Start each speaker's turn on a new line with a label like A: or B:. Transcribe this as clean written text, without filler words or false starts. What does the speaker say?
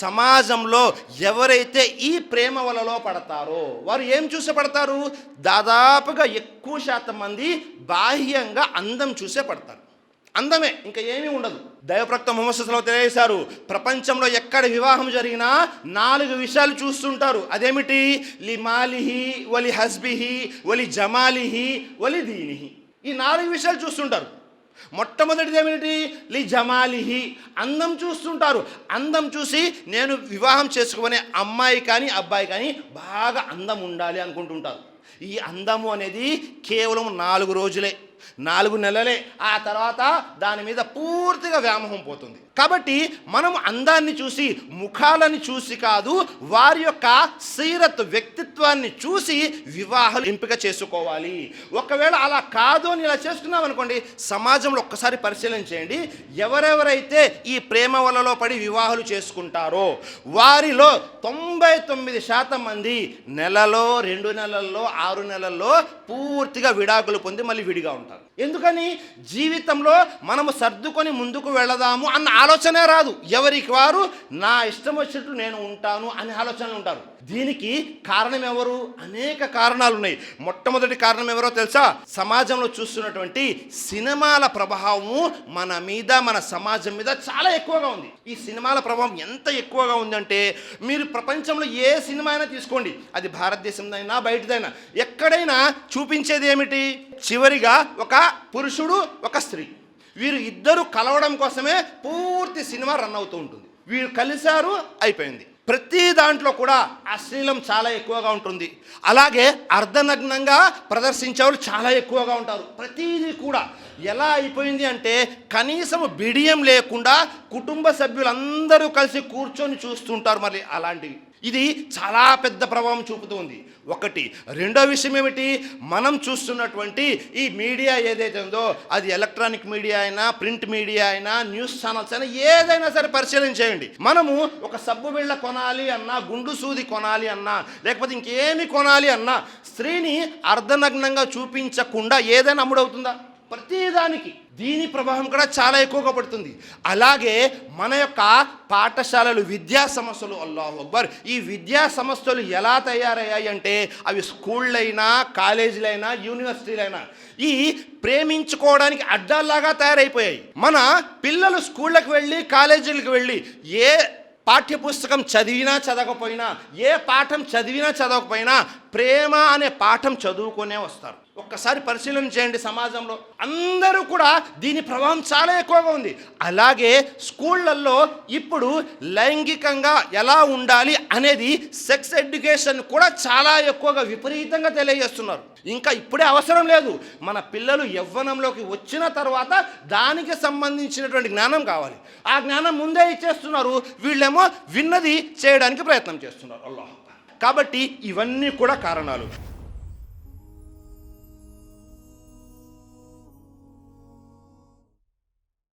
A: సమాజంలో ఎవరైతే ఈ ప్రేమ వలలో పడతారో వారు ఏం చూసే పడతారు? దాదాపుగా ఎక్కువ శాతం మంది బాహ్యంగా అందం చూసే పడతారు. అందమే, ఇంకా ఏమీ ఉండదు. దైవప్రవక్త ముహమ్మద్ సల్లల్లాహు అలైహి వసల్లం తెలియజేశారు, ప్రపంచంలో ఎక్కడ వివాహం జరిగినా 4 విషయాలు చూస్తుంటారు. అదేమిటి? లిమాలిహి వలి హస్బిహి వలి జమాలిహి వలి దీనిహి. ఈ 4 విషయాలు చూస్తుంటారు. మొట్టమొదటిది ఏమిటి? లి జమాలిహి, అందం చూస్తుంటారు. అందం చూసి నేను వివాహం చేసుకునే అమ్మాయి కానీ అబ్బాయి కానీ బాగా అందం ఉండాలి అనుకుంటుంటారు. ఈ అందము అనేది కేవలం 4 రోజులే, 4 నెలలే. ఆ తర్వాత దాని మీద పూర్తిగా వ్యామోహం పోతుంది. కాబట్టి మనం అందాన్ని చూసి, ముఖాలని చూసి కాదు, వారి యొక్క సీరత్, వ్యక్తిత్వాన్ని చూసి వివాహాలు ఎంపిక చేసుకోవాలి. ఒకవేళ అలా కాదు అని ఇలా చేసుకున్నాం అనుకోండి, సమాజంలో ఒక్కసారి పరిశీలన చేయండి. ఎవరెవరైతే ఈ ప్రేమ వలలో పడి వివాహాలు చేసుకుంటారో వారిలో 99% మంది నెలలో, 2 నెలల్లో, 6 నెలల్లో పూర్తిగా విడాకులు పొంది మళ్ళీ విడిగా ఉంటారు. ఎందుకని? జీవితంలో మనము సర్దుకొని ముందుకు వెళదాము అన్న ఆలోచనే రాదు. ఎవరికి వారు నా ఇష్టం వచ్చినట్టు నేను ఉంటాను అనే ఆలోచనలు ఉంటారు. దీనికి కారణం ఎవరు? అనేక కారణాలు ఉన్నాయి. మొట్టమొదటి కారణం ఎవరో తెలుసా? సమాజంలో చూస్తున్నటువంటి సినిమాల ప్రభావము మన మీద, మన సమాజం మీద చాలా ఎక్కువగా ఉంది. ఈ సినిమాల ప్రభావం ఎంత ఎక్కువగా ఉందంటే, మీరు ప్రపంచంలో ఏ సినిమా అయినా తీసుకోండి, అది భారతదేశందైనా బయటదైనా, ఎక్కడైనా చూపించేది ఏమిటి? చివరిగా ఒక పురుషుడు, ఒక స్త్రీ, వీరు ఇద్దరు కలవడం కోసమే పూర్తి సినిమా రన్ అవుతూ ఉంటుంది. వీరు కలిశారు, అయిపోయింది. ప్రతి దాంట్లో కూడా అశ్లీలం చాలా ఎక్కువగా ఉంటుంది. అలాగే అర్ధనగ్నంగా ప్రదర్శించే వాళ్ళు చాలా ఎక్కువగా ఉంటారు. ప్రతిదీ కూడా ఎలా అయిపోయింది అంటే, కనీసం బిడియం లేకుండా కుటుంబ సభ్యులందరూ కలిసి కూర్చొని చూస్తుంటారు. మరి అలాంటివి ఇది చాలా పెద్ద ప్రభావం చూపుతూ ఉంది. ఒకటి. రెండో విషయం ఏమిటి? మనం చూస్తున్నటువంటి ఈ మీడియా ఏదైతే ఉందో, అది ఎలక్ట్రానిక్ మీడియా అయినా, ప్రింట్ మీడియా అయినా, న్యూస్ ఛానల్స్ అయినా, ఏదైనా సరే పరిశీలన చేయండి. మనము ఒక సబ్బు బిళ్ళ కొనాలి అన్నా, గుండు సూది కొనాలి అన్నా, లేకపోతే ఇంకేమి కొనాలి అన్నా, స్త్రీని అర్ధనగ్నంగా చూపించకుండా ఏదైనా అమ్ముడవుతుందా? ప్రతిదానికి దీని ప్రభావం కూడా చాలా ఎక్కువగా పడుతుంది. అలాగే మన యొక్క పాఠశాలలు, విద్యా సంస్థలు, అల్లాహు అక్బర్, ఈ విద్యా సంస్థలు ఎలా తయారయ్యాయి అంటే, అవి స్కూళ్ళైనా, కాలేజీలైనా, యూనివర్సిటీలైనా ఈ ప్రేమించుకోవడానికి అడ్డాల్లాగా తయారైపోయాయి. మన పిల్లలు స్కూళ్ళకి వెళ్ళి, కాలేజీలకు వెళ్ళి ఏ పాఠ్యపుస్తకం చదివినా చదవకపోయినా, ఏ పాఠం చదివినా చదవకపోయినా ప్రేమ అనే పాఠం చదువుకునే వస్తారు. ఒక్కసారి పరిశీలన చేయండి. సమాజంలో అందరూ కూడా దీని ప్రభావం చాలా ఎక్కువగా ఉంది. అలాగే స్కూళ్ళల్లో ఇప్పుడు లైంగికంగా ఎలా ఉండాలి అనేది సెక్స్ ఎడ్యుకేషన్ కూడా చాలా ఎక్కువగా విపరీతంగా తెలియజేస్తున్నారు. ఇంకా ఇప్పుడే అవసరం లేదు, మన పిల్లలు యవ్వనంలోకి వచ్చిన తర్వాత దానికి సంబంధించినటువంటి జ్ఞానం కావాలి. ఆ జ్ఞానం ముందే ఇచ్చేస్తున్నారు. వీళ్ళేమో విన్నది చేయడానికి ప్రయత్నం చేస్తున్నారు. అల్లాహ్. కాబట్టి ఇవన్నీ కూడా కారణాలు.